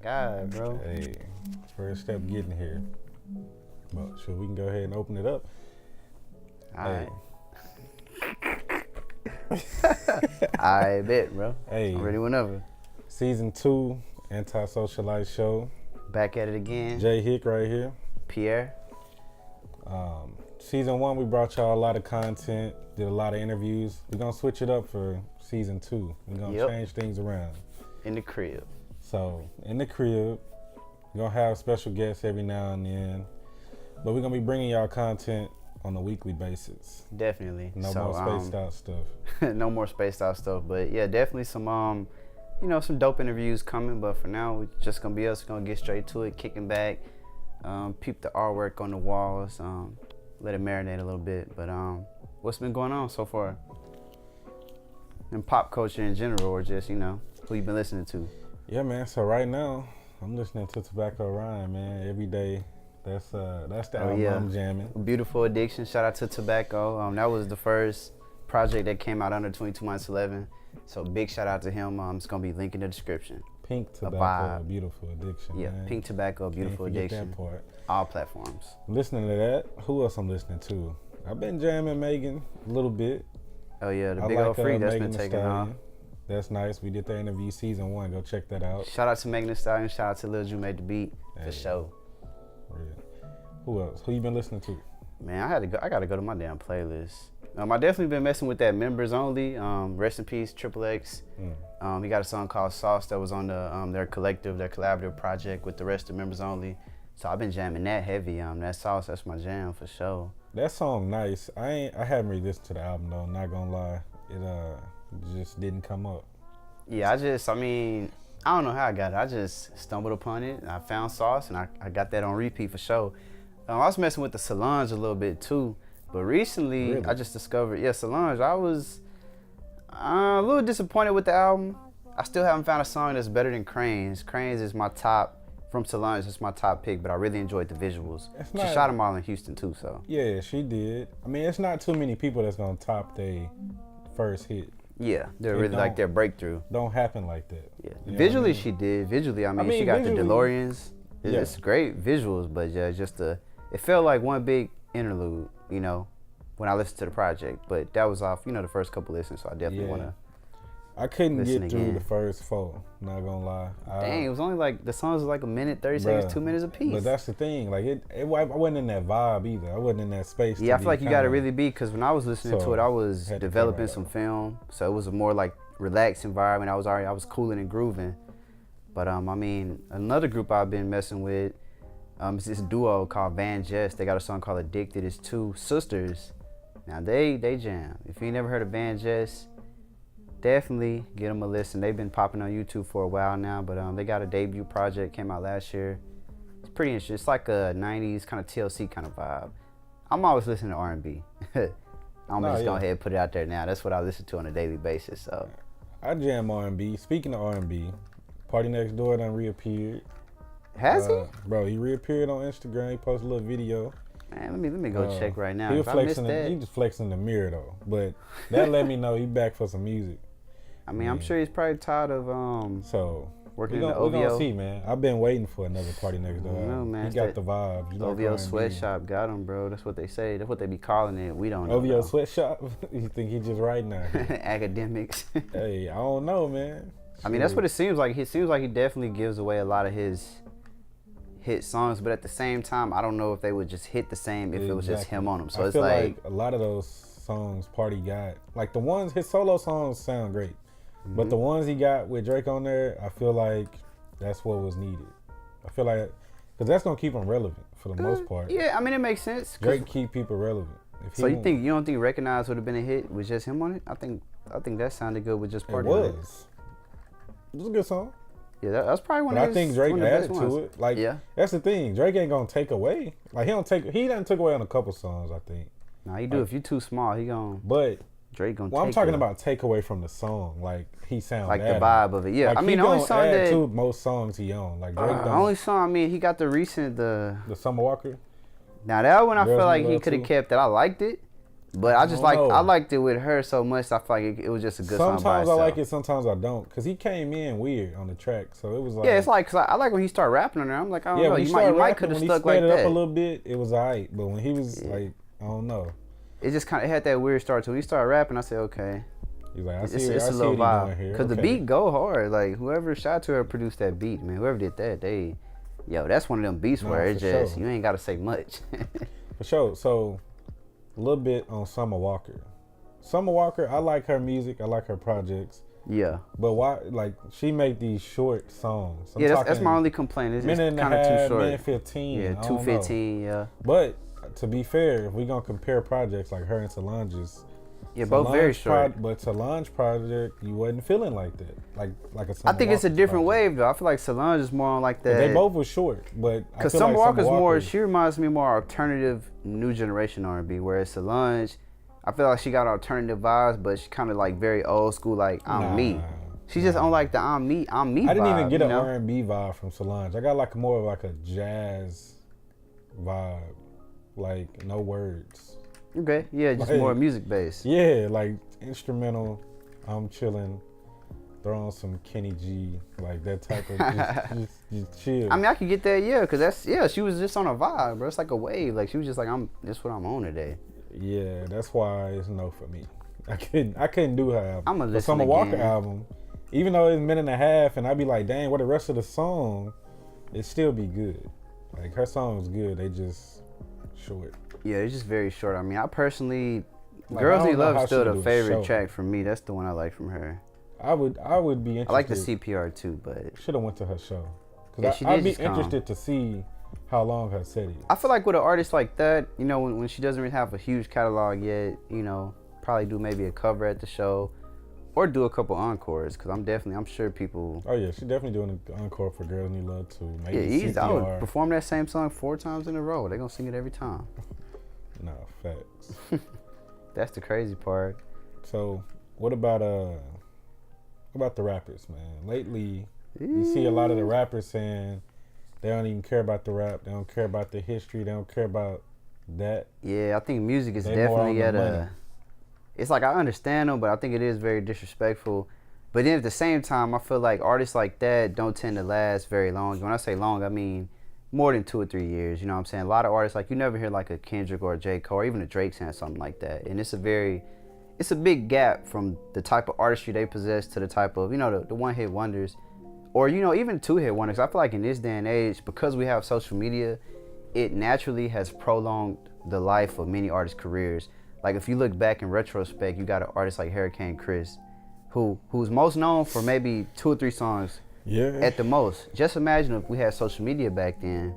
God, bro. Hey, first step getting here. Well, sure, we can go ahead and open it up. Alright. I bet, bro. Hey, I'm ready whenever. Season 2, AntiSocialites show. Back at it again. Jay Hick right here. Pierre. Season 1, we brought y'all a lot of content, did a lot of interviews. We're going to switch it up for Season 2. We're going to change things around. In the crib. So, in the crib, we're going to have special guests every now and then. But we're going to be bringing y'all content on a weekly basis. Definitely. No more spaced out stuff. No more spaced out stuff. But yeah, definitely some some dope interviews coming. But for now, we're just going to be us. We're going to get straight to it, kicking back, peep the artwork on the walls, let it marinate a little bit. But what's been going on so far? In pop culture in general, or just, who you been listening to? Yeah, man. So right now, I'm listening to Tobacco Rhyme, man. Every day. That's the album I'm jamming. Beautiful Addiction. Shout out to Tobacco. That was the first project that came out under 22 Minus 11. So big shout out to him. It's gonna be linked in the description. Pink Tobacco, Beautiful Addiction. Yeah, man. Pink Tobacco, Beautiful Addiction. That part. All platforms. Listening to that. Who else I'm listening to? I've been jamming Megan a little bit. Oh yeah, the big old freak that's Megan been taking off. That's nice. We did the interview Season 1. Go check that out. Shout out to Megan Thee Stallion. Shout out to Lil Ju made the beat for show. Who else? Who you been listening to? Man, I gotta go to my damn playlist. I definitely been messing with that members only. Rest in peace, Triple X. He got a song called Sauce that was on the their collaborative project with the rest of members only. So I've been jamming that heavy. That Sauce, that's my jam for sure. That song nice. I haven't really listened to the album though. Not gonna lie, it just didn't come up. Yeah, I don't know how I got it. I just stumbled upon it. I found Sauce and I got that on repeat for sure. I was messing with the Solange a little bit too, but recently really? I just discovered, Solange. I was a little disappointed with the album. I still haven't found a song that's better than Cranes. Cranes is my top, from Solange, it's my top pick, but I really enjoyed the visuals. She shot them all in Houston too, so. Yeah, she did. It's not too many people that's gonna top their first hit. Yeah, they're really like their breakthrough. Don't happen like that. Yeah, visually she did. Visually, she got the DeLoreans. It's great visuals, but yeah, it felt like one big interlude, when I listened to the project. But that was off, the first couple listens, so I definitely want to. I couldn't get through again. the first 4, not gonna lie. Dang, it was only like, the songs was like a minute, 30 seconds, 2 minutes a piece. But that's the thing, like I wasn't in that vibe either. I wasn't in that space. Yeah, I feel like you gotta really be, because when I was listening to it, I was developing some film, so it was a more like relaxed environment. I was cooling and grooving. But another group I've been messing with, it's this duo called Van Jess. They got a song called Addicted. It's 2 sisters. Now they jam. If you ain't never heard of Van Jess, definitely get them a listen. They've been popping on YouTube for a while now, but they got a debut project, came out last year. It's pretty interesting. It's like a 90s kind of TLC kind of vibe. I'm always listening to R&B. I'm just go ahead and put it out there now. That's what I listen to on a daily basis. So I jam R&B. Speaking of R&B, Party Next Door done reappeared. Has he? Bro, he reappeared on Instagram. He posted a little video. Man, let me go check right now. He was flexing. He just flexing in the mirror though, but that let me know he back for some music. I'm sure he's probably tired of working in the OVO. We're gonna see, man. I've been waiting for another Party Next Door. No, man, he got the vibe. OVO Sweatshop got him, bro. That's what they say. That's what they be calling it. We don't know. OVO Sweatshop? You think he just writing out here? Academics. Hey, I don't know, man. That's what it seems like. It seems like he definitely gives away a lot of his hit songs, but at the same time, I don't know if they would just hit the same if it was just him on them. So I it's feel like a lot of those songs Party got, like the ones, his solo songs sound great, but the ones he got with Drake on there, I feel like that's what was needed. I feel like, because that's gonna keep him relevant for the most part. Yeah, it makes sense. Drake keep people relevant. So you don't think Recognize would have been a hit with just him on it? I think that sounded good with just Party. It was a good song. Yeah, that's probably one of his. I think Drake added to it. Like, yeah, that's the thing. Drake ain't gonna take away. Like, he done took away on a couple songs, I think. Nah, he do. If you too small, he gon'. But Drake gonna. Well, I'm talking about take away from the song. Like, he sound like the vibe of it. Yeah, like, the only song that to most songs he on. Like Drake don't. Only song. He got the recent the Summer Walker. Now that one I feel like he could have kept. That I liked it. But I liked it with her so much. I feel like it was just a good song by Sometimes I itself. like it, sometimes I don't. Cause he came in weird on the track, so it was like. Yeah, it's like, cause I like when he started rapping on there. I'm like, I don't know, When you might could have stuck like it that. up a little bit, it was alright. But when he was like, I don't know. It just kind of had that weird start to. When he started rapping, I said, okay. He's like, It's a little vibe. Cause the beat go hard. Like whoever shot to her produced that beat, man. Whoever did that, that's one of them beats where it's just you ain't gotta say much. For sure. So a little bit on Summer Walker. Summer Walker, I like her music. I like her projects. Yeah. But why? Like she make these short songs. That's my only complaint. It's kind of too short. Minute 15. Yeah, 2:15. Yeah. But to be fair, if we gonna compare projects like her and Solange's. Yeah, both very short. But Solange project, you wasn't feeling like that, like a. Summer I think it's a different project. wave though. I feel like Solange is more on like that. They both were short, but because Summer Walker's more. She reminds me more alternative, new generation R&B, whereas Solange, I feel like she got alternative vibes, but she kind of like very old school, like I'm me. She just on like the I'm me vibe. I didn't even get an R&B vibe from Solange. I got like more of like a jazz vibe, like no words. Okay, yeah, just more music based. Yeah, like instrumental. I'm chilling, throwing some Kenny G, like that type of just chill. I mean, I could get that, yeah, cause she was just on a vibe, bro. It's like a wave. Like she was just like, this what I'm on today. Yeah, that's why it's no for me. I couldn't do her album. I'm gonna listen the Summer again. Walker album, even though it's a minute and a half, and I'd be like, dang, what the rest of the song, it still be good. Like her songs good, they just short. Yeah, it's just very short. I mean, I personally, Like, Girls I don't Need know Love how is still she the do a favorite show. track for me. That's the one I like from her. I would be interested. I like the CPR too, but Should have went to her show. Yeah, Cause she I'd did be just come. interested to see how long her set is. I feel like with an artist like that, you know, when she doesn't really have a huge catalog yet, you know, probably do maybe a cover at the show, or do a couple encores, because I'm sure people. Oh yeah, she definitely doing an encore for Girls Need Love too. Maybe I would CPR. perform that same song 4 times in a row. They're gonna sing it every time. No, facts. That's the crazy part. So, what about the rappers, man? Lately, you see a lot of the rappers saying they don't even care about the rap. They don't care about the history. They don't care about that. Yeah, I think music is They more on definitely the at money. a. It's like I understand them, but I think it is very disrespectful. But then at the same time, I feel like artists like that don't tend to last very long. When I say long, I mean more than 2 or 3 years. You know what I'm saying? A lot of artists, like you never hear like a Kendrick or a J. Cole or even a Drake saying something like that. And it's a big gap from the type of artistry they possess to the type of, you know, the one-hit wonders. Or, you know, even 2-hit wonders. I feel like in this day and age, because we have social media, it naturally has prolonged the life of many artists' careers. Like if you look back in retrospect, you got an artist like Hurricane Chris, who's most known for maybe 2 or 3 songs at the most. Just imagine if we had social media back then,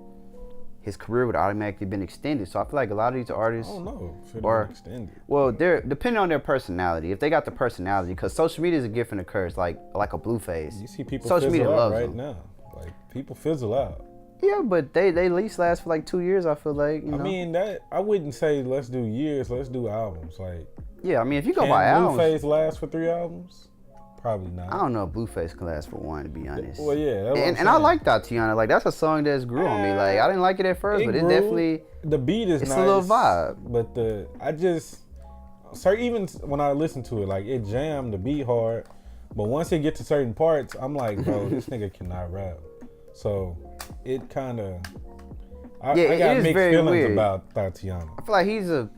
his career would automatically been extended. So I feel like a lot of these artists, I don't know if it or extended. well, they're depending on their personality. If they got the personality, because social media is a gift and a curse, like a Blueface. You see people social media fizzle out loves right them. now. Like people fizzle out. Yeah, but they at least last for like 2 years. I feel like. You know? I mean that I wouldn't say let's do years. Let's do albums. Like yeah, I mean if you go can by albums, Blueface last for 3 albums? Probably not. I don't know if Blueface can last for 1, to be honest. Well, yeah. That's what I'm and I saying. like Tatiana. Like that's a song that's grew on me. Like I didn't like it at first, but it grew. definitely. The beat is It's nice. a little vibe. But even when I listen to it, like it jammed, the beat hard. But once it get to certain parts, I'm like, bro, this nigga cannot rap. So it kind of. I it got is mixed very feelings weird. about Tatiana. I feel like he's a.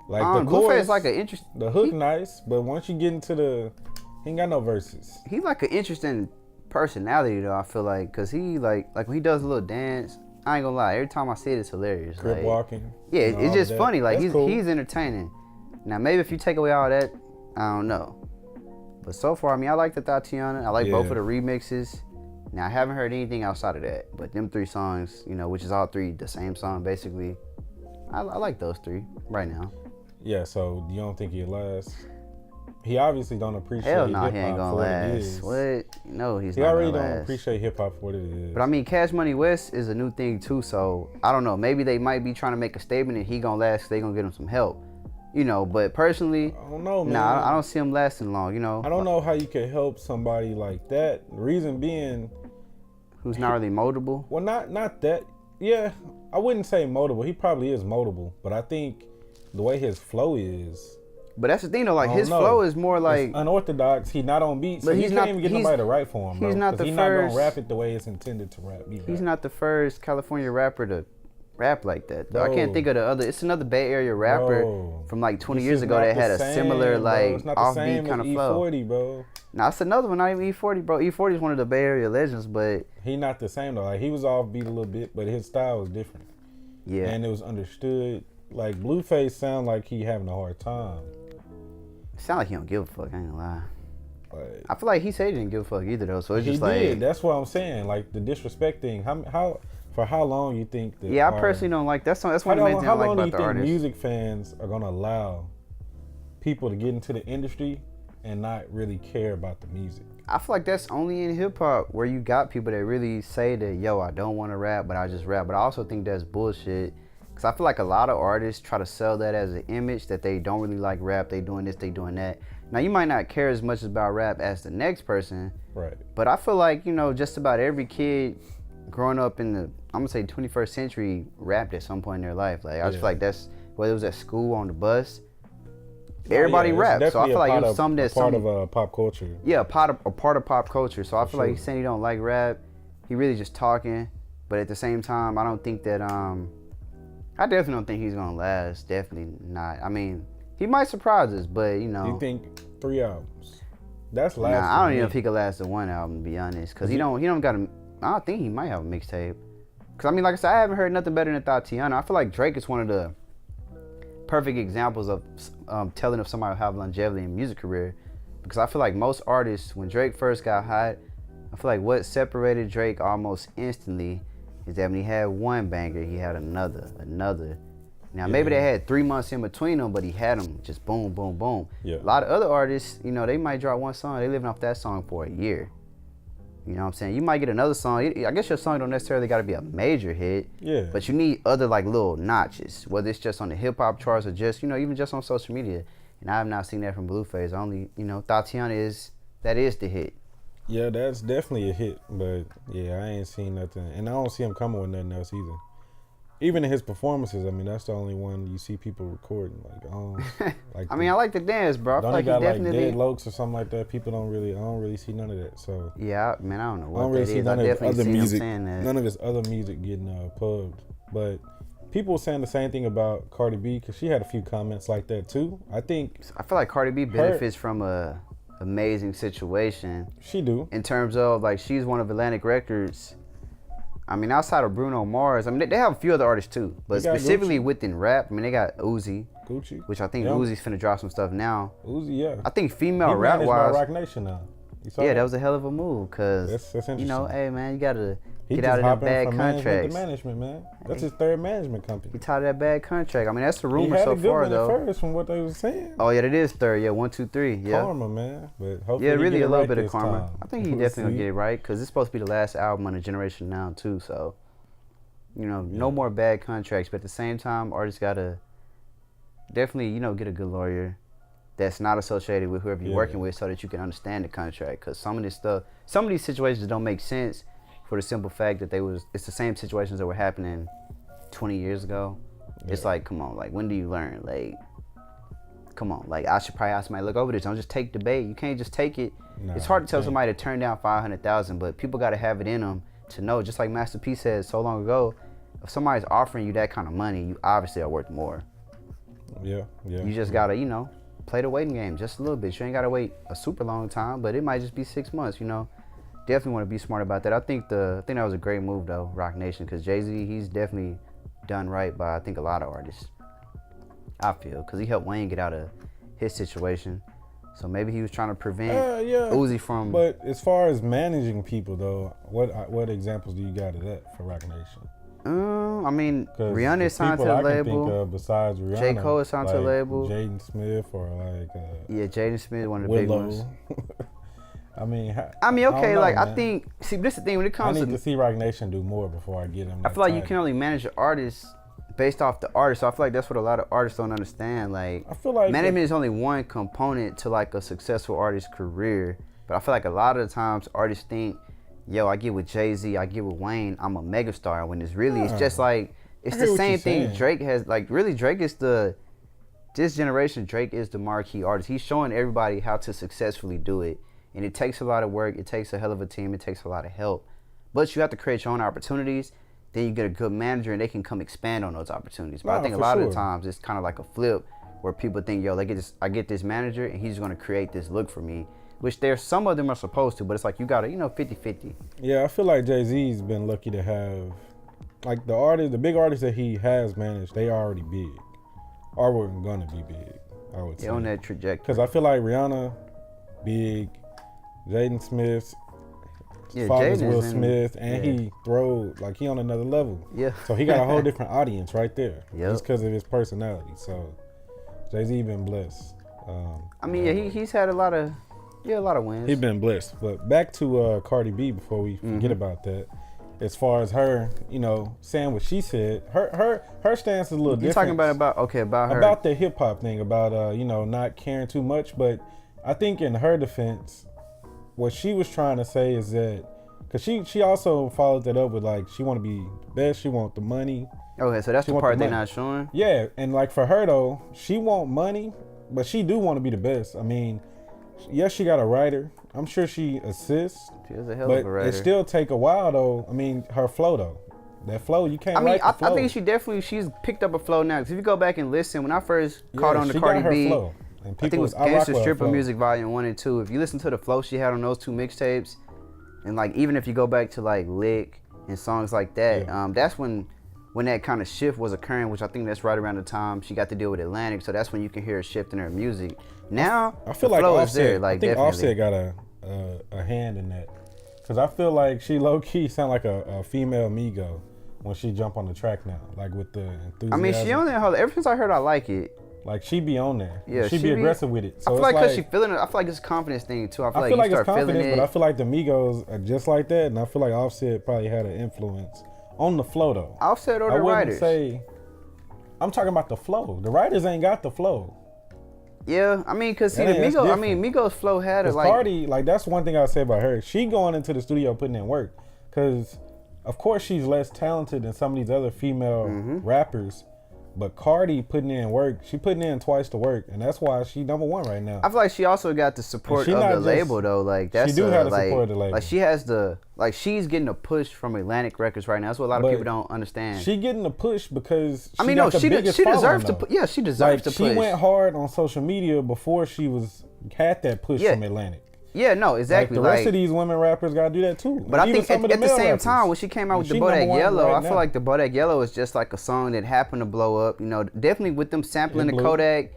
Like the Blueface chorus, like an interest. the hook nice, but once you get into he ain't got no verses. He's like an interesting personality though. I feel like, cause he like when he does a little dance. I ain't gonna lie. Every time I see it, it's hilarious. Crip Like, walking. yeah, and it's all just that. funny. Like That's cool. he's entertaining. Now maybe if you take away all that, I don't know. But so far, I mean, I like the Tatiana. I like both of the remixes. Now I haven't heard anything outside of that. But them 3 songs, you know, which is all 3 the same song basically. I like those 3 right now. Yeah, so you don't think he'll last? He obviously don't appreciate Hell hip no, hop he ain't for gonna what it last. is. What? No, he's He not already gonna don't last. appreciate hip hop for what it is. But I mean, Cash Money West is a new thing too, so I don't know. Maybe they might be trying to make a statement that he gonna last 'cause they gonna get him some help, you know. But personally, I don't know, man. nah, I don't see him lasting long, you know. I don't know how you could help somebody like that. The reason being, Who's not really moldable. well, not that. Yeah, I wouldn't say moldable. He probably is moldable, but I think the way his flow is. But that's the thing though, like his flow is more like it's unorthodox. He's not on beat, so you can't even get nobody to write for him, bro. He's not gonna rap it the way it's intended to rap. He's not the first California rapper to rap like that. Though. I can't think of the other. It's another Bay Area rapper from like 20 years ago that had a similar like offbeat kind of flow. E40, bro. Nah, it's another one. Not even E40, bro. E40 is one of the Bay Area legends, but he not the same though. Like he was offbeat a little bit, but his style was different. Yeah, and it was understood. Like Blueface sound like he having a hard time. Sound like he don't give a fuck. I ain't gonna lie. Like, I feel like he said he didn't give a fuck either though. So it's just like did. That's what I'm saying. Like the disrespect thing. How for how long you think that? Yeah, I personally don't like that's one of the main things I like about the artist. How long do you think music fans are gonna allow people to get into the industry and not really care about the music? I feel like that's only in hip hop where you got people that really say that, yo, I don't want to rap, but I just rap. But I also think that's bullshit. Because I feel like a lot of artists try to sell that as an image that they don't really like rap. They doing this, they doing that. Now, you might not care as much about rap as the next person. Right. But I feel like, you know, just about every kid growing up in the, I'm going to say 21st century rapped at some point in their life. Like, I just feel like that's, whether it was at school, on the bus, everybody raps. So I feel like it was something that's part of pop culture. Yeah, a part of pop culture. So I feel like he's saying he don't like rap. He really just talking. But at the same time, I don't think that, I definitely don't think he's gonna last. Definitely not. I mean, he might surprise us, but you know. You think 3 albums? That's last. Nah, I don't even know if he could last to 1 album, to be honest, because he don't got a. I don't think he might have a mixtape. Because I mean, like I said, I haven't heard nothing better than Tatiana. I feel like Drake is one of the perfect examples of telling if somebody will have longevity in music career. Because I feel like most artists, when Drake first got hot, I feel like what separated Drake almost instantly is that when he had one banger, he had another. Now, maybe they had 3 months in between them, but he had them just boom, boom, boom. Yeah. A lot of other artists, you know, they might drop one song, they living off that song for a year. You know what I'm saying? You might get another song. I guess your song don't necessarily got to be a major hit. Yeah. But you need other, like, little notches, whether it's just on the hip-hop charts or just, you know, even just on social media. And I have not seen that from Blueface. Only, you know, Tatiana is the hit. Yeah, that's definitely a hit, but yeah, I ain't seen nothing, and I don't see him coming with nothing else either. Even in his performances, I mean, that's the only one you see people recording. Like, I mean, I like the dance, bro. I feel like he definitely Dead Lokes or something like that. I don't really see none of that. So yeah, man, I don't know what I don't really that see is. none I of his definitely other see music. him saying that. None of his other music getting pubbed, but people were saying the same thing about Cardi B because she had a few comments like that too. I feel like Cardi B benefits from a amazing situation. She do. In terms of, like, she's one of Atlantic Records. I mean, outside of Bruno Mars, I mean, they have a few other artists too. But specifically within rap, I mean, they got Uzi. Gucci. Which I think Uzi's finna drop some stuff now. Uzi, yeah. I think female rap-wise. Rock Nation now. Yeah, that was a hell of a move. Because, that's interesting. You know, hey, man, you got to get out of them bad contracts. Management, man. That's his third management company. He tired of that bad contract. I mean, that's the rumor so far, though. He had a good one at first from what they were saying. Oh, yeah, it is third. Yeah, 1, 2, 3. Yeah. Karma, man. But hopefully yeah, really a little right bit of karma. Time. I think he definitely gonna get it right because it's supposed to be the last album on the generation now, too. So, you know, no more bad contracts. But at the same time, artists gotta definitely, you know, get a good lawyer that's not associated with whoever you're working with so that you can understand the contract. Because some of this stuff, some of these situations don't make sense for the simple fact that it's the same situations that were happening 20 years ago. Yeah. It's like, come on, like, when do you learn? Like, come on, like, I should probably ask somebody to look over this. Don't just take the bait. You can't just take it. Nah, it's hard to tell somebody to turn down 500,000, but people got to have it in them to know. Just like Master P said so long ago, if somebody's offering you that kind of money, you obviously are worth more. Yeah. You just gotta, you know, play the waiting game just a little bit. You ain't gotta wait a super long time, but it might just be 6 months. You know, definitely want to be smart about that. I think that was a great move though, Rock Nation, because Jay-Z, he's definitely done right by I think a lot of artists. I feel because he helped Wayne get out of his situation, so maybe he was trying to prevent Uzi from. But as far as managing people though, what examples do you got of that for Rock Nation? I mean, Rihanna is signed to the label. Think of besides Rihanna, J. Cole is signed to the label. Jaden Smith or like. Yeah, Jaden Smith, one of the Willow. big ones. I mean, okay, know, like, man. I think, see, this is the thing when it comes to see Rock Nation do more before I get him. I feel like you can only manage the artist based off the artist. So I feel like that's what a lot of artists don't understand. Like, I feel like management is only one component to like a successful artist's career. But I feel like a lot of the times artists think, yo, I get with Jay-Z, I get with Wayne, I'm a megastar. When it's really, it's just like, it's the same thing Drake has. Like, really, Drake is the this generation, Drake is the marquee artist. He's showing everybody how to successfully do it. And it takes a lot of work. It takes a hell of a team. It takes a lot of help. But you have to create your own opportunities. Then you get a good manager and they can come expand on those opportunities. But I think a lot of the times it's kind of like a flip where people think, yo, I get this manager and he's going to create this look for me. Which some of them are supposed to, but it's like you got to, 50-50. Yeah, I feel like Jay-Z's been lucky to have, like the big artists that he has managed, they already big. Or were going to be big, I would say. On that trajectory. Because I feel like Rihanna, big, Jaden Smith, father's Will Smith, and he throwed, like he on another level. Yeah. So he got a whole different audience right there. Yep. Just because of his personality. So Jay-Z been blessed. He's had a lot of wins. He's been blessed. But back to Cardi B before we forget about that. As far as her, saying what she said, her stance is a little different. You're talking about her. About the hip hop thing, about not caring too much. But I think in her defense, what she was trying to say is that, because she also followed that up with like, she want to be the best, she want the money. Okay, so that's the part they're not showing? Yeah, and like for her though, she want money, but she do want to be the best. I mean, yes, she got a writer. I'm sure she assists. She is a hell of a writer. It still take a while though. I mean, her flow though. That flow, you can't write the flow. I think she's picked up a flow now. Because if you go back and listen, when I first caught on to Cardi B, flow. I think it was Gangsta Stripper Music Volume 1 and 2. If you listen to the flow she had on those two mixtapes, and like even if you go back to like Lick and songs like that, that's when that kind of shift was occurring, which I think that's right around the time she got to deal with Atlantic. So that's when you can hear a shift in her music. Now, I feel like Offset, I think Offset got a hand in that. Because I feel like she low-key sound like a female Migo when she jump on the track now, like with the enthusiasm. I mean, she on there. Ever since I heard I Like It. Like, she be on there. Yeah, she be aggressive with it. So I feel like because she feeling it, I feel like it's a confidence thing, too. I feel like you it's start feeling confidence, it. But I feel like the Migos are just like that, and I feel like Offset probably had an influence on the flow, though. Offset or the writers? I'm talking about the flow. The writers ain't got the flow. Yeah, I mean, because see, Migos flow had it like... Cardi, like, that's one thing I say about her. She going into the studio putting in work. Because, of course, she's less talented than some of these other female rappers. But Cardi putting in work, she putting in twice the work, and that's why she number one right now. I feel like she also got the support of the label though. Like that's she do have the support of the label. Like she has she's getting a push from Atlantic Records right now. That's what a lot of people don't understand. She getting a push because she she deserves to. Yeah, she deserves to push. She went hard on social media before she had that push from Atlantic. Yeah, no, exactly. Like the rest of these women rappers gotta do that too. But I think at the same time, when she came out with the Bodak Yellow, I feel like the Bodak Yellow is just like a song that happened to blow up. Definitely with them sampling the Kodak,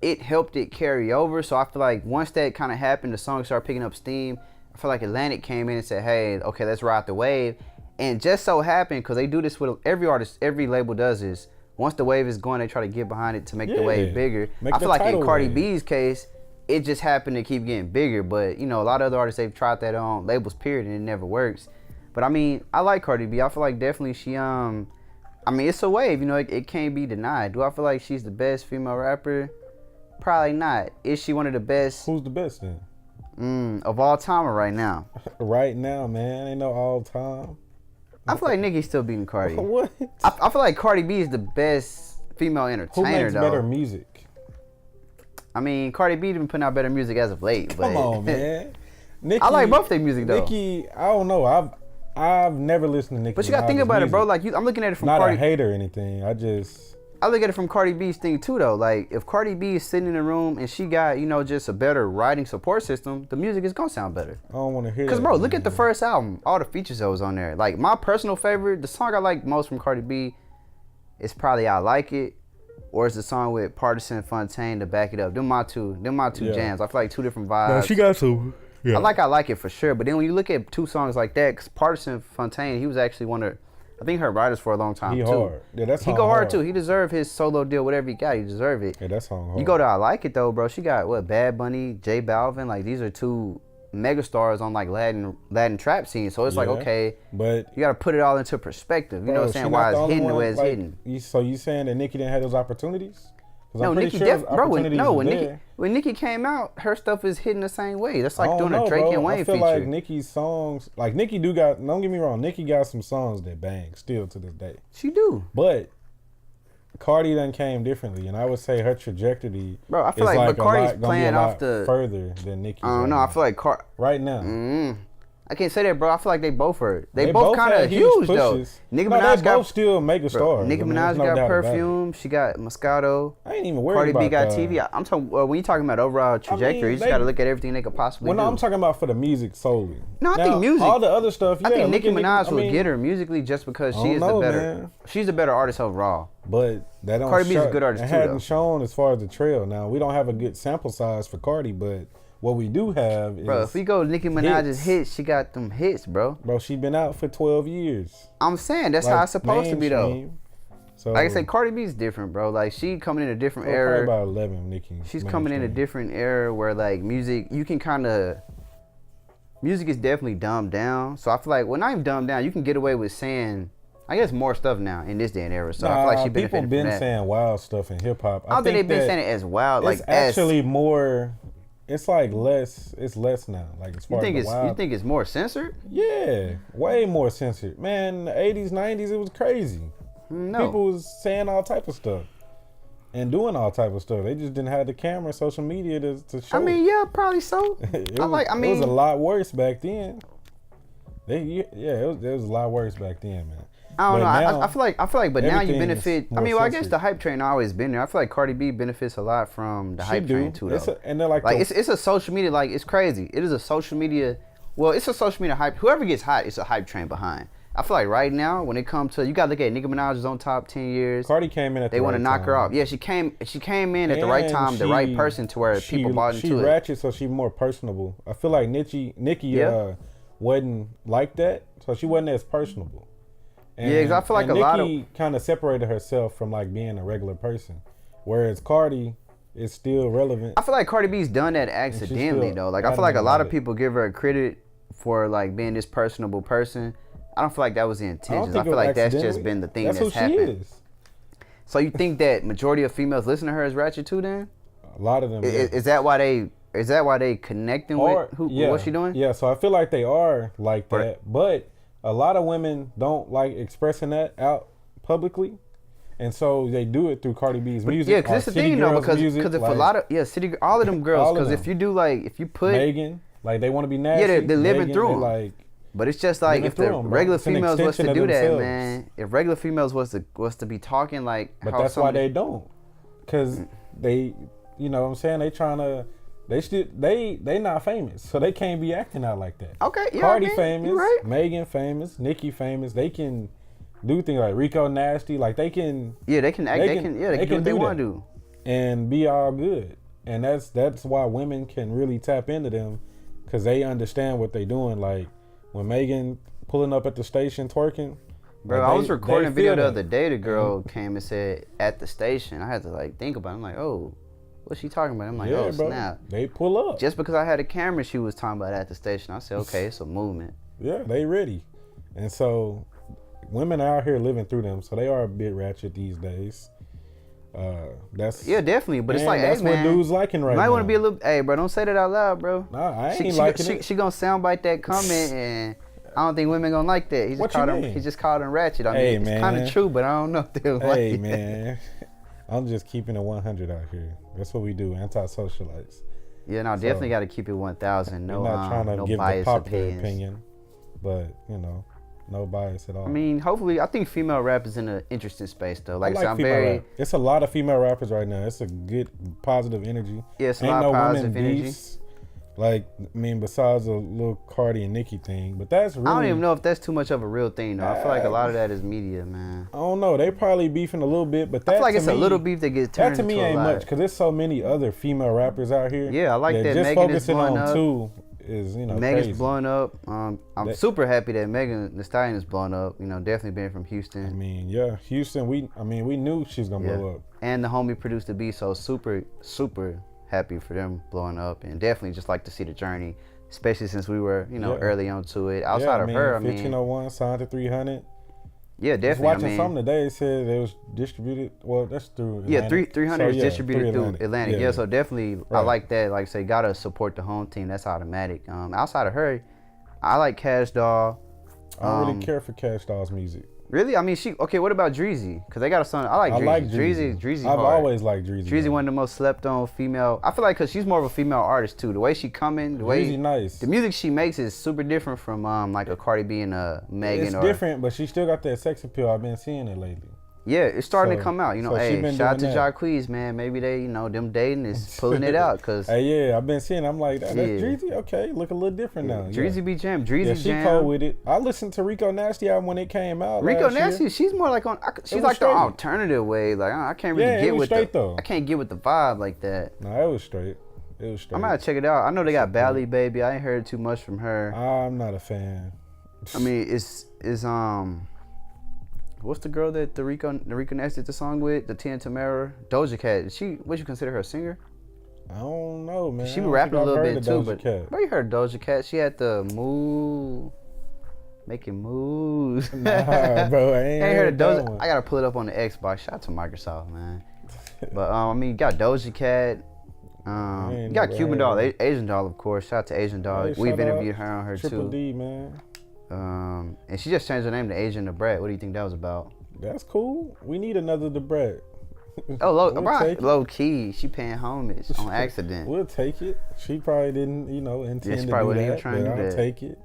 it helped it carry over. So I feel like once that kind of happened, the song started picking up steam. I feel like Atlantic came in and said, hey, okay, let's ride the wave. And just so happened, because they do this with every artist, every label does this. Once the wave is going, they try to get behind it to make the wave bigger. I feel like in Cardi B's case, it just happened to keep getting bigger, but a lot of other artists, they've tried that on labels period and it never works. But I mean, I like Cardi B. I feel like definitely she it's a wave, it can't be denied. Do I feel like she's the best female rapper? Probably not. Is she one of the best? Who's the best then? Of all time or right now? Right now, man. Ain't no all time. I feel like Nicki's still beating Cardi. What? I feel like Cardi B is the best female entertainer. Who makes better music? I mean, Cardi B been putting out better music as of late. Come on, man. Nicki, I like both their music though. Nicki, I don't know. I've never listened to Nicki. But you gotta think about it, bro. Like I'm looking at it from not Cardi. Not a hater or anything. I look at it from Cardi B's thing too, though. Like if Cardi B is sitting in a room and she got just a better writing support system, the music is gonna sound better. I don't want to hear that. Cause bro, look at the first album. All the features that was on there. Like my personal favorite, the song I like most from Cardi B, is probably I Like It. Or it's the song with Partisan Fontaine to back it up. Them my two jams. I feel like two different vibes. No, she got some. Yeah. I like it for sure. But then when you look at two songs like that, because Partisan Fontaine, he was actually one of, I think, her writers for a long time too. Hard. Yeah, that's he go hard too. He deserved his solo deal, whatever he got. He deserved it. Yeah, that's hard. You go to I Like It though, bro. She got Bad Bunny, J Balvin. Like these are two megastars on like Latin trap scene. So it's like okay, but you got to put it all into perspective. You know what I'm saying? Why it's hidden the way it's hidden. So you saying that Nicki didn't have those opportunities? No, Nicki when Nicki came out, her stuff is hidden the same way. That's like doing a Drake and Wayne feature. I feel like Nicki's songs, like Nicki do got. Don't get me wrong, Nicki got some songs that bang still to this day. She do. But Cardi done came differently, and I would say her trajectory. Bro, I feel like but Cardi's playing off the further than Nicki. I don't know. I feel like right now. I can't say that, bro. I feel like they both are. They both kind of huge though. Nicki Minaj got still mega stars. Nicki Minaj got Perfume. She got Moscato. I ain't even worried about Cardi B got TV. I'm talking when you talking about overall trajectory. You just got to look at everything they could possibly do. I'm talking about for the music solely. No, I think music. All the other stuff. I think Nicki Minaj will get her musically just because she is the better. Man. She's a better artist overall. But that don't. Cardi B's a good artist too. It hadn't shown as far as the trail. Now we don't have a good sample size for Cardi, but. What we do have is bro, if we go Nicki Minaj's hits, she got them hits, bro. Bro, she been out for 12 years. I'm saying, that's how it's supposed to be, though. So, like I said, Cardi B's different, bro. Like, she coming in a different era. Probably about 11, Nicki. She's coming in a different era where, like, music, you can kind of... Music is definitely dumbed down. So I feel like, well, not even dumbed down. You can get away with saying... I guess more stuff now in this day and era. So I feel like she benefited from that. People been saying wild stuff in hip-hop. I don't think they've been saying it as wild. Like, actually more... It's like less. It's less now. Like as far as you think it's more censored? Yeah, way more censored. Man, in the 80s, 90s, it was crazy. No, people was saying all type of stuff and doing all type of stuff. They just didn't have the camera, social media to show. I mean, yeah, probably so. It was a lot worse back then. It was a lot worse back then, man. I don't know. I feel like, but now you benefit. I mean, well, I guess the hype train always been there. I feel like Cardi B benefits a lot from the hype train too, though. And they're like it's a social media. Like it's crazy. It is a social media. Well, it's a social media hype. Whoever gets hot, it's a hype train behind. I feel like right now, when it comes to, you gotta look at Nicki Minaj's on top 10 years. Cardi came in at the right time. They want to knock her off. Yeah, she came in at the right time, the right person to where people bought into it. She ratchet, so she's more personable. I feel like Nicki wasn't like that, so she wasn't as personable. And, yeah, because I feel like a lot of... Nicki kind of separated herself from like being a regular person, whereas Cardi is still relevant. I feel like Cardi B's done that accidentally though. Like I feel like a lot of people give her credit for like being this personable person. I don't feel like that was the intention. I feel like that's just been the thing that's happened. Who she is. So you think that majority of females listen to her as ratchet too? Then a lot of them. Is that why they connecting with what she doing? Yeah. So I feel like they are like that, but a lot of women don't like expressing that out publicly, and so they do it through Cardi B's music. Yeah, because it's the thing though, because if a lot of all of them girls, because if you do if you put Megan, like they want to be nasty. Yeah, they're living through them. Like, but it's just like if the regular females was to do that, man. If regular females was to be talking like, but that's why they don't, because they, you know what I'm saying, they trying to. They not famous, so they can't be acting out like that. Okay, yeah. Cardi famous, right. Megan famous, Nicki famous. They can do things like Rico nasty, like they can. Yeah, they can act. They can do what they want to do, and be all good. And that's why women can really tap into them, because they understand what they doing. Like when Megan pulling up at the station twerking. Bro, I was recording a video the other day. The girl came and said at the station. I had to think about it. I'm like, oh. What's she talking about? I'm like, oh, snap. They pull up. Just because I had a camera, she was talking about at the station. I said, okay, it's a movement. Yeah, they ready. And so women out here living through them, so they are a bit ratchet these days. Yeah, definitely. But it's like, that's what dudes liking right now. Might want to be a little, hey, bro, don't say that out loud, bro. Nah, I ain't liking it. She gonna soundbite that comment, and I don't think women gonna like that. He just called him ratchet. I mean, it's kind of true, but I don't know if they'll like it. Hey, man. I'm just keeping it 100 out here. That's what we do, AntiSocialites. Yeah, no, definitely got to keep it 1,000. No, not trying to no give bias the popular opinions. opinion, but no bias at all. I mean, hopefully, I think female rap is in an interesting space though. Like I'm rap. It's a lot of female rappers right now. It's a good, positive energy. Yeah, it's a lot of positive energy. Beefs. Like, I mean, besides a little Cardi and Nicki thing, but that's really... I don't even know if that's too much of a real thing, though. I feel like a lot of that is media, man. I don't know. They probably beefing a little bit, but that, I feel like it's a little beef that gets turned into a lot. That to me ain't much, because there's so many other female rappers out here. Yeah, I like that just Megan is focusing blowing on up. Two is, Megan's crazy. blowing up. I'm super happy that Megan Thee Stallion is blowing up. Definitely being from Houston. I mean, yeah, Houston, we knew she was going to blow up. And the homie produced the beat, so super, super happy for them blowing up, and definitely just like to see the journey, especially since we were, early on to it. Outside of her, 1501 signed to 300. Yeah, definitely. I was watching something today. It said it was distributed. Well, that's through Atlantic. 300 is distributed through Atlantic. Yeah, so definitely, right. I like that. Like I say, gotta support the home team. That's automatic. Outside of her, I like Cash Doll. I don't really care for Cash Doll's music. Really? I mean, okay, what about Dreezy? Because they got a song. I like Dreezy. Dreezy I've hard. always liked Dreezy. Dreezy one of the most slept on female. I feel like because she's more of a female artist too. The way she coming, Dreezy nice. The music she makes is super different from like a Cardi B and a Megan. It's different, but she still got that sex appeal. I've been seeing it lately. Yeah, it's starting to come out. You know, hey, shout out to Jacquees, man. Maybe they, them dating is pulling it out. Cause hey, yeah, I've been seeing. I'm like, that's Dreezy. Okay, look a little different now. Dreezy be jam. Dreezy she jam. cold with it. I listened to Rico Nasty album when it came out. Rico Nasty, she's more like she's like the alternative way. Like I can't really get with I can't get with the vibe like that. No, it was straight. It was straight. I'm gonna check it out. I know they got Bally Baby. I ain't heard too much from her. I'm not a fan. I mean, it's what's the girl that the Rico Nasty did the song with? The Tia Tamara, Doja Cat. Would you consider her a singer? I don't know, man. She be rapping a little bit too, but you heard Doja Cat? She had the making moves. Nah, bro, I ain't heard Doja. One. I gotta pull it up on the Xbox. Shout out to Microsoft, man. But I mean, you got Doja Cat. You got Cuban Doll, Asian Doll, of course. Shout out to Asian Doll. Hey, we've interviewed her on her Triple too. D, man. And she just changed her name to Asian Debret. What do you think that was about? That's cool. We need another Debret. Oh, low key, she paying homage on accident. We'll take it. She probably didn't, intend to do that, but I'll take it.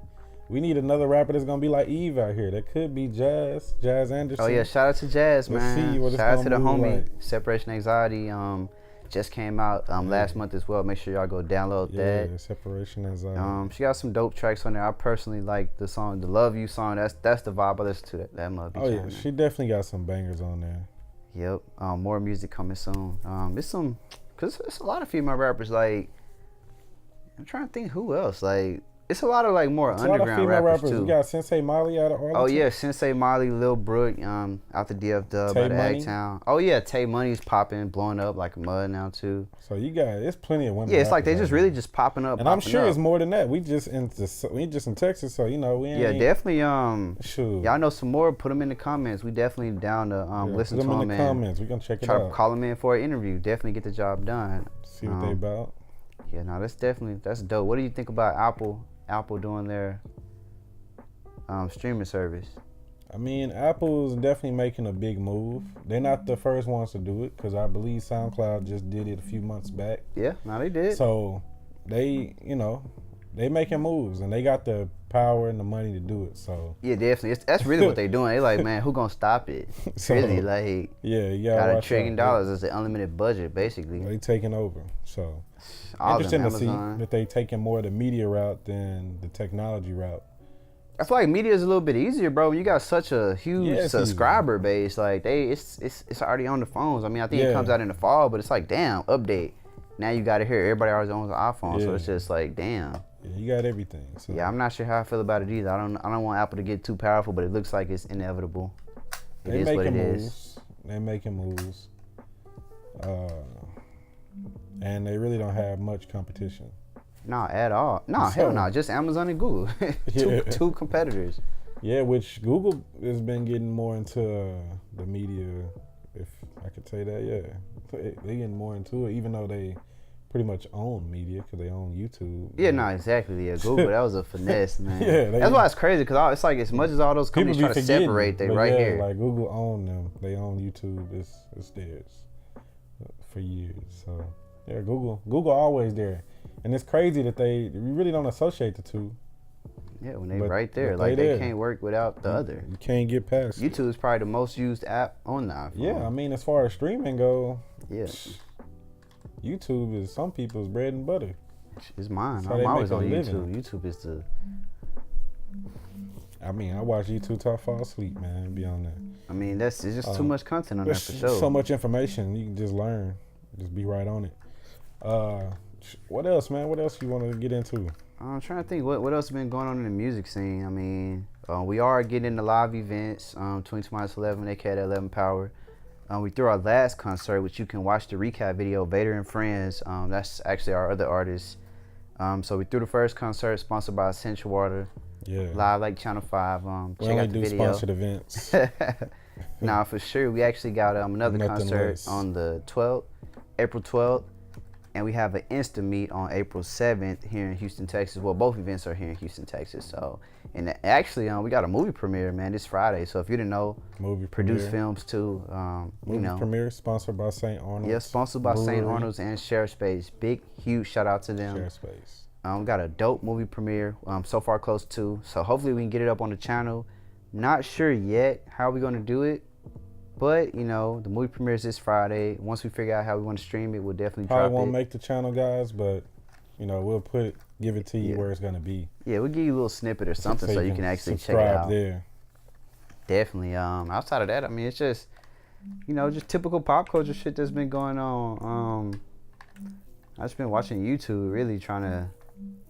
We need another rapper that's gonna be like Eve out here. That could be Jazz Anderson. Oh yeah, shout out to Jazz, man. Shout out to the homie. Separation Anxiety. Just came out last month as well. Make sure y'all go download that. Yeah, Separation Anxiety. She got some dope tracks on there. I personally like the song, the Love You song. That's the vibe I listen to. That must be. Oh yeah, she definitely got some bangers on there. Yep. More music coming soon. Cause it's a lot of female rappers. Like, I'm trying to think who else. Like, it's a lot of like more underground rappers too. You got Sensei Molly out of Arlington. Oh yeah, Sensei Molly, Lil Brook, out the DF Dub, out of Agtown. Oh yeah, Tay Money's popping, blowing up like mud now too. So it's plenty of women. Yeah, it's like they just really just popping up. And I'm sure it's more than that. We just in Texas, so we ain't. Yeah, definitely. Sure. Y'all know some more? Put them in the comments. We definitely down to listen to them in the comments. We gonna check it out. Call them in for an interview. Definitely get the job done. See what they about. Yeah, no, that's dope. What do you think about Apple doing their streaming service? I mean, Apple's definitely making a big move. They're not the first ones to do it because I believe SoundCloud just did it a few months back. Yeah, no, they did. So they making moves and they got the power and the money to do it. So yeah, definitely. That's really what they're doing. They like, man, who gonna stop it? So, really, like, you got $1 trillion as the unlimited budget, basically. They taking over. So interesting to see that they taking more of the media route than the technology route. I feel like media is a little bit easier, bro. You got such a huge subscriber base. Like it's already on the phones. I mean, I think it comes out in the fall, but it's like, damn, update. Now you got it here. Everybody always owns an iPhone, so it's just like, damn. Yeah, you got everything. So. Yeah, I'm not sure how I feel about it either. I don't want Apple to get too powerful, but it looks like it's inevitable. It is what it is. They're making moves. And they really don't have much competition. Nah, at all. Nah, hell no. Just Amazon and Google. two competitors. Yeah, which Google has been getting more into the media, if I could say that. Yeah, they getting more into it, even though they pretty much own media because they own YouTube. Yeah, no, exactly. Yeah, Google, that was a finesse, man. Yeah, that's why it's crazy because it's like as much as all those companies try to separate, they right here. Like Google own them. They own YouTube. It's theirs for years. So yeah, Google always there. And it's crazy that you really don't associate the two. Yeah, when they right there. Like they can't work without the other. You can't get past it. YouTube is probably the most used app on the iPhone. Yeah, I mean, as far as streaming go, yeah, YouTube is some people's bread and butter. It's mine. I'm always on YouTube. YouTube is the... I mean, I watch YouTube till I fall asleep, man. Be on that. I mean, it's just too much content on there for sure. So much information. You can just learn. Just be right on it. What else, man? What else you want to get into? I'm trying to think what else has been going on in the music scene. I mean, we are getting into live events. 22-11, aka 11 Power. We threw our last concert, which you can watch the recap video, Vader and Friends. That's actually our other artist. So we threw the first concert, sponsored by Essential Water. Yeah. Live like Channel 5. We only do sponsored events. Nah, for sure. We actually got another concert on the 12th, April 12th. And we have an Insta meet on April 7th here in Houston, Texas. Well, both events are here in Houston, Texas. So, and actually, we got a movie premiere, man, this Friday. So if you didn't know, movie produce premiere. films too. Movie premiere sponsored by St. Arnold's. Yeah, sponsored by St. Arnold's and Share Space. Big, huge shout out to them. Share Space. We got a dope movie premiere. So far close to. So hopefully we can get it up on the channel. Not sure yet how we're gonna do it. But, the movie premiere is this Friday. Once we figure out how we want to stream it, we'll definitely drop it. Probably won't make the channel, guys, but, we'll give it to you where it's going to be. Yeah, we'll give you a little snippet or something so you can actually check it subscribe out. there. Definitely. Outside of that, I mean, it's just, just typical pop culture shit that's been going on. I've just been watching YouTube, really trying to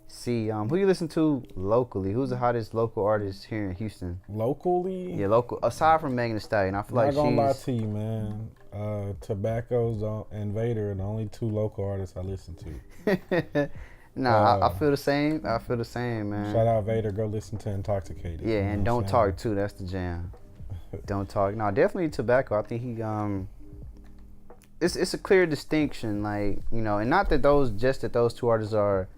see who you listen to locally. Who's the hottest local artist here in Houston? Locally? Yeah, local. Aside from Megan Thee Stallion, I feel like she's... I'm not gonna lie to you, man. Tobacco's and Vader are the only two local artists I listen to. Nah, I feel the same. I feel the same, man. Shout out Vader. Go listen to Intoxicated. Yeah, and Don't Talk too. That's the jam. Don't Talk. No, definitely Tobacco. I think he it's a clear distinction, like, and not that those two artists are,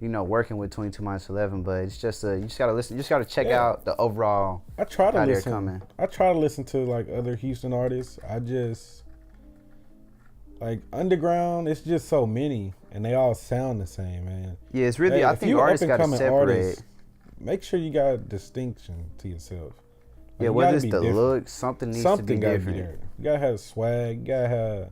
working with 22 minus 11, but it's just you just gotta listen. You just gotta check out the overall. I try to how listen. they're coming. I try to listen to like other Houston artists. I just like underground. It's just so many, and they all sound the same, man. Yeah, it's really. I think artists gotta separate. Make sure you got a distinction to yourself. Like, yeah, whether it's the look, something needs to be different. There. You gotta have swag. You gotta have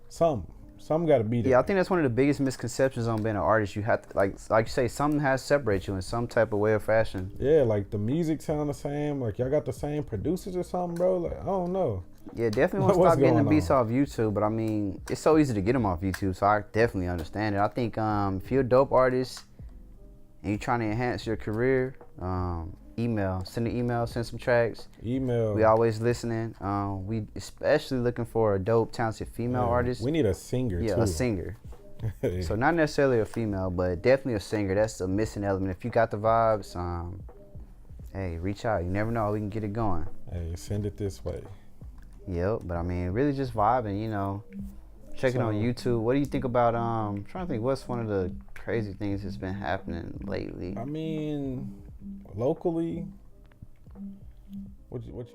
something. Something got to be there. Yeah, I think that's one of the biggest misconceptions on being an artist. You have to, like you say, something has to separate you in some type of way or fashion. Yeah, like the music sound the same. Like y'all got the same producers or something, bro. Like I don't know. Yeah, definitely want to stop getting the beats off YouTube. But I mean, it's so easy to get them off YouTube, so I definitely understand it. I think if you're a dope artist and you're trying to enhance your career, send an email, send some tracks. Email. We always listening. We especially looking for a dope, talented female artist. We need a singer too. Yeah, a singer. So not necessarily a female, but definitely a singer. That's a missing element. If you got the vibes, hey, reach out. You never know. We can get it going. Hey, send it this way. Yep, but I mean, really just vibing, check it on YouTube. What do you think about, I'm trying to think, what's one of the crazy things that's been happening lately? I mean, locally, what you